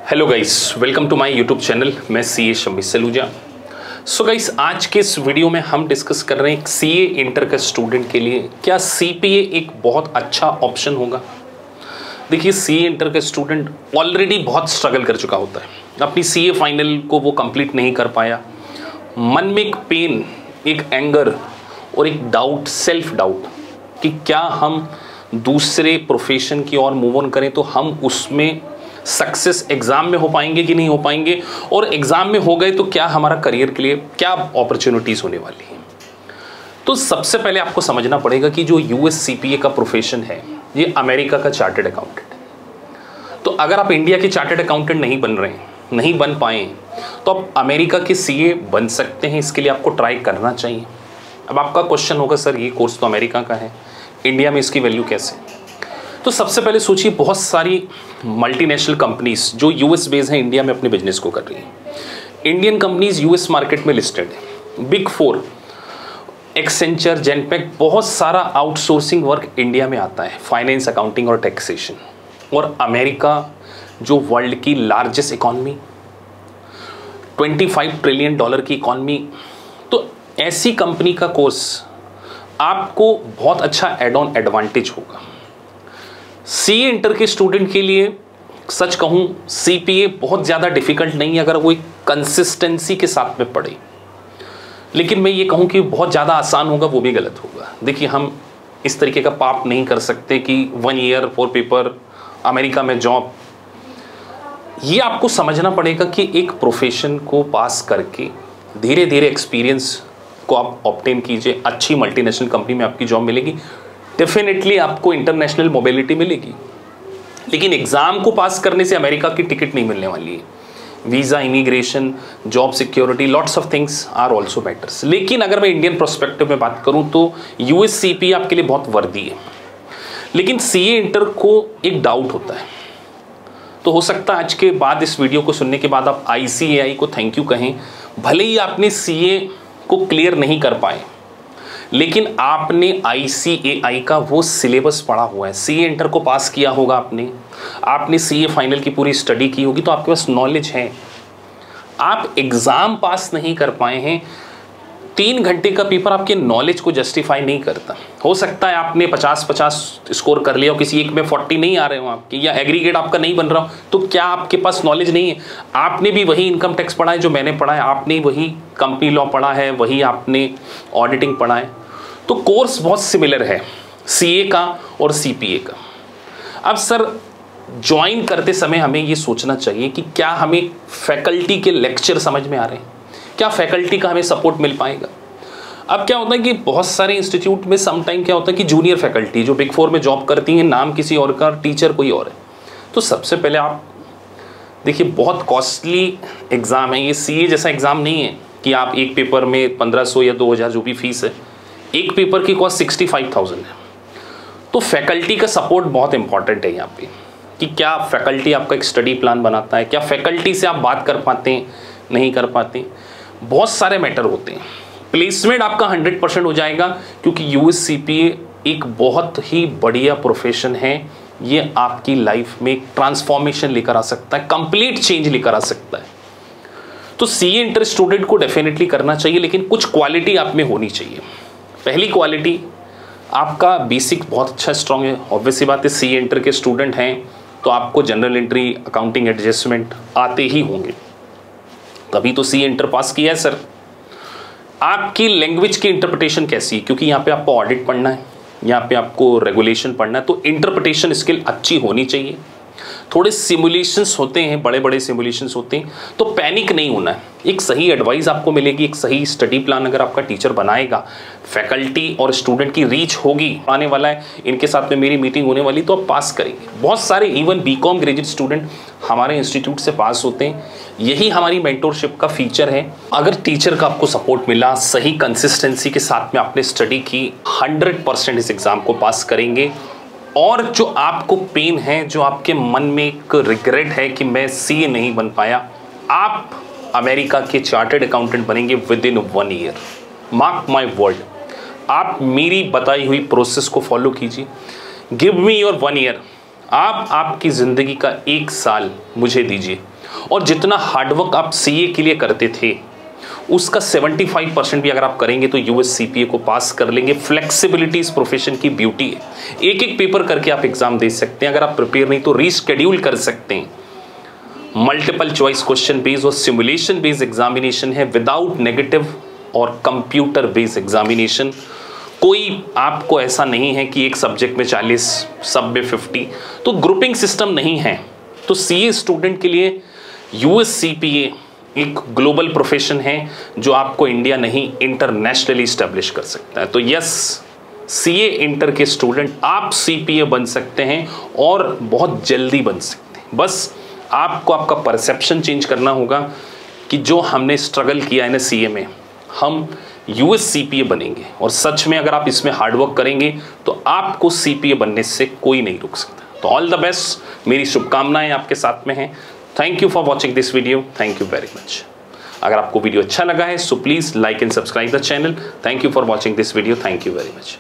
Hello guys, welcome to my YouTube channel. मैं CA Shammi Saluja. So guys, आज के इस वीडियो में हम डिस्कस कर रहे हैं सीए इंटर के स्टूडेंट के लिए क्या सीपीए एक बहुत अच्छा ऑप्शन होगा। देखिए, सीए इंटर के स्टूडेंट ऑलरेडी बहुत स्ट्रगल कर चुका होता है, अपनी सीए फाइनल को वो कंप्लीट नहीं कर पाया, मन में एक पेन, एक एंगर और एक डाउट, सेल्फ डाउट कि क्या हम दूसरे प्रोफेशन की ओर मूव ऑन करें तो हम उसमें सक्सेस एग्जाम में हो पाएंगे कि नहीं हो पाएंगे, और एग्जाम में हो गए तो क्या हमारा करियर के लिए क्या अपॉर्चुनिटीज होने वाली हैं। तो सबसे पहले आपको समझना पड़ेगा कि जो यूएस सीपीए का प्रोफेशन है ये अमेरिका का चार्टर्ड अकाउंटेंट है। तो अगर आप इंडिया के चार्टर्ड अकाउंटेंट नहीं बन रहे हैं, नहीं बन पाए, तो आप अमेरिका के सीए बन सकते हैं। इसके लिए आपको ट्राई करना चाहिए। अब आपका क्वेश्चन होगा, सर ये कोर्स तो अमेरिका का है, इंडिया में इसकी वैल्यू कैसे। तो सबसे पहले सोचिए, बहुत सारी मल्टीनेशनल कंपनीज जो यूएस बेस हैं इंडिया में अपने बिजनेस को कर रही हैं। इंडियन कंपनीज यूएस मार्केट में लिस्टेड है। बिग फोर, एक्सेंचर, जेनपेक, बहुत सारा आउटसोर्सिंग वर्क इंडिया में आता है, फाइनेंस, अकाउंटिंग और टैक्सेशन। और अमेरिका जो वर्ल्ड की लार्जेस्ट इकॉनमी, $25 ट्रिलियन की इकॉनमी, तो ऐसी कंपनी का कोर्स आपको बहुत अच्छा एड ऑन एडवांटेज होगा। सीए इंटर के स्टूडेंट के लिए सच कहूँ, सीपीए बहुत ज़्यादा डिफिकल्ट नहीं है अगर वो एक कंसिस्टेंसी के साथ में पढ़े, लेकिन मैं ये कहूँ कि बहुत ज़्यादा आसान होगा, वो भी गलत होगा। देखिए, हम इस तरीके का पाप नहीं कर सकते कि 1 ईयर 4 पेपर, अमेरिका में जॉब। ये आपको समझना पड़ेगा कि एक प्रोफेशन को पास करके धीरे धीरे एक्सपीरियंस को आप ऑब्टेन कीजिए। अच्छी मल्टीनेशनल कंपनी में आपकी जॉब मिलेगी, डेफिनेटली आपको इंटरनेशनल मोबिलिटी मिलेगी, लेकिन एग्ज़ाम को पास करने से अमेरिका की टिकट नहीं मिलने वाली है। Visa, immigration, job security, lots of things are also matters. लेकिन अगर मैं इंडियन पर्सपेक्टिव में बात करूं तो यूएस सीपीए आपके लिए बहुत वर्दी है। लेकिन सीए इंटर को एक डाउट होता है, तो हो सकता है आज के बाद, इस वीडियो को सुनने के बाद आप आईसीएआई को थैंक यू कहें। भले ही आपने सीए को क्लियर नहीं कर पाए, लेकिन आपने आईसीएआई का वो सिलेबस पढ़ा हुआ है, सीए इंटर को पास किया होगा आपने सीए फाइनल की पूरी स्टडी की होगी, तो आपके पास नॉलेज है। आप एग्ज़ाम पास नहीं कर पाए हैं, 3 घंटे का पेपर आपके नॉलेज को जस्टिफाई नहीं करता। हो सकता है आपने 50-50 स्कोर कर लिया हो, किसी एक में 40 नहीं आ रहे हो आपके, या एग्रीगेट आपका नहीं बन रहा हो, तो क्या आपके पास नॉलेज नहीं है। आपने भी वही इनकम टैक्स पढ़ा है जो मैंने पढ़ा है, आपने वही कंपनी लॉ पढ़ा है, वही आपने ऑडिटिंग पढ़ा है, तो कोर्स बहुत सिमिलर है सीए का और सीपीए का। अब सर, ज्वाइन करते समय हमें ये सोचना चाहिए कि क्या हमें फैकल्टी के लेक्चर समझ में आ रहे हैं, क्या फैकल्टी का हमें सपोर्ट मिल पाएगा। अब क्या होता है कि बहुत सारे इंस्टीट्यूट में समटाइम क्या होता है कि जूनियर फैकल्टी जो बिग फोर में जॉब करती हैं, नाम किसी और का, टीचर कोई और है। तो सबसे पहले आप देखिए, बहुत कॉस्टली एग्ज़ाम है ये। सीए जैसा एग्ज़ाम नहीं है कि आप एक पेपर में 1500 या 2000 जो भी फीस है, एक पेपर की कॉस्ट 65,000 है। तो फैकल्टी का सपोर्ट बहुत इंपॉर्टेंट है यहाँ पे, कि क्या फैकल्टी आपका एक स्टडी प्लान बनाता है, क्या फैकल्टी से आप बात कर पाते हैं, नहीं कर पाते, बहुत सारे मैटर होते हैं। प्लेसमेंट आपका 100% हो जाएगा, क्योंकि यूएस सीपीए एक बहुत ही बढ़िया प्रोफेशन है। ये आपकी लाइफ में ट्रांसफॉर्मेशन लेकर आ सकता है, कंप्लीट चेंज लेकर आ सकता है। तो सीए इंटर स्टूडेंट को डेफिनेटली करना चाहिए, लेकिन कुछ क्वालिटी आप में होनी चाहिए। पहली क्वालिटी, आपका बेसिक बहुत अच्छा स्ट्रांग है। ऑब्वियसली बात है, सीए इंटर के स्टूडेंट हैं तो आपको जनरल एंट्री, अकाउंटिंग एडजस्टमेंट आते ही होंगे, तभी तो सीए इंटर पास किया है सर। आपकी लैंग्वेज की इंटरप्रिटेशन कैसी है, क्योंकि यहाँ पे आपको ऑडिट पढ़ना है, यहाँ पे आपको रेगुलेशन पढ़ना है, तो इंटरप्रिटेशन स्किल अच्छी होनी चाहिए। थोड़े सिमुलेशंस होते हैं, बड़े बड़े सिमुलेशंस होते हैं, तो पैनिक नहीं होना है। एक सही एडवाइस आपको मिलेगी, एक सही स्टडी प्लान अगर आपका टीचर बनाएगा, फैकल्टी और स्टूडेंट की रीच होगी, आने वाला है, इनके साथ में मेरी मीटिंग होने वाली, तो आप पास करेंगे। बहुत सारे इवन बीकॉम ग्रेजुएट स्टूडेंट हमारे इंस्टीट्यूट से पास होते हैं। यही हमारी मेंटोरशिप का फीचर है। अगर टीचर का आपको सपोर्ट मिला, सही कंसिस्टेंसी के साथ में आपने स्टडी की, 100% इस एग्ज़ाम को पास करेंगे। और जो आपको पेन है, जो आपके मन में एक रिग्रेट है कि मैं सीए नहीं बन पाया, आप अमेरिका के चार्टर्ड अकाउंटेंट बनेंगे with in 1 year. Mark my word, आप मेरी बताई हुई प्रोसेस को फॉलो कीजिए। गिव मी योर 1 ईयर, आप आपकी ज़िंदगी का 1 साल मुझे दीजिए और जितना हार्डवर्क आप सीए के लिए करते थे उसका 75% भी अगर आप करेंगे तो यूएस सीपीए को पास कर लेंगे। फ्लेक्सिबिलिटी इस प्रोफेशन की ब्यूटी है। एक एक पेपर करके आप एग्जाम दे सकते हैं। अगर आप प्रिपेयर नहीं तो रीशेड्यूल कर सकते हैं। मल्टीपल चॉइस क्वेश्चन बेस्ड और सिमुलेशन बेस्ड एग्जामिनेशन है विदाउट नेगेटिव और कंप्यूटर बेस्ड एग्जामिनेशन। कोई आपको ऐसा नहीं है कि एक सब्जेक्ट में 40 सब में 50, तो ग्रुपिंग सिस्टम नहीं है। तो सीए स्टूडेंट के लिए यूएस सीपीए एक ग्लोबल प्रोफेशन है जो आपको इंडिया नहीं इंटरनेशनली स्टैब्लिश कर सकता है। तो यस, सीए इंटर के स्टूडेंट आप सीपीए बन सकते हैं और बहुत जल्दी बन सकते हैं। बस आपको आपका परसेप्शन चेंज करना होगा कि जो हमने स्ट्रगल किया है ना सीए में, हम यूएस सीपीए बनेंगे। और सच में अगर आप इसमें हार्डवर्क करेंगे तो आपको सीपीए बनने से कोई नहीं रोक सकता। तो ऑल द बेस्ट, मेरी शुभकामनाएं आपके साथ में हैं। Thank you for watching this video. Thank you very much. अगर आपको वीडियो अच्छा लगा है so please like and subscribe the channel. Thank you for watching this video. Thank you very much.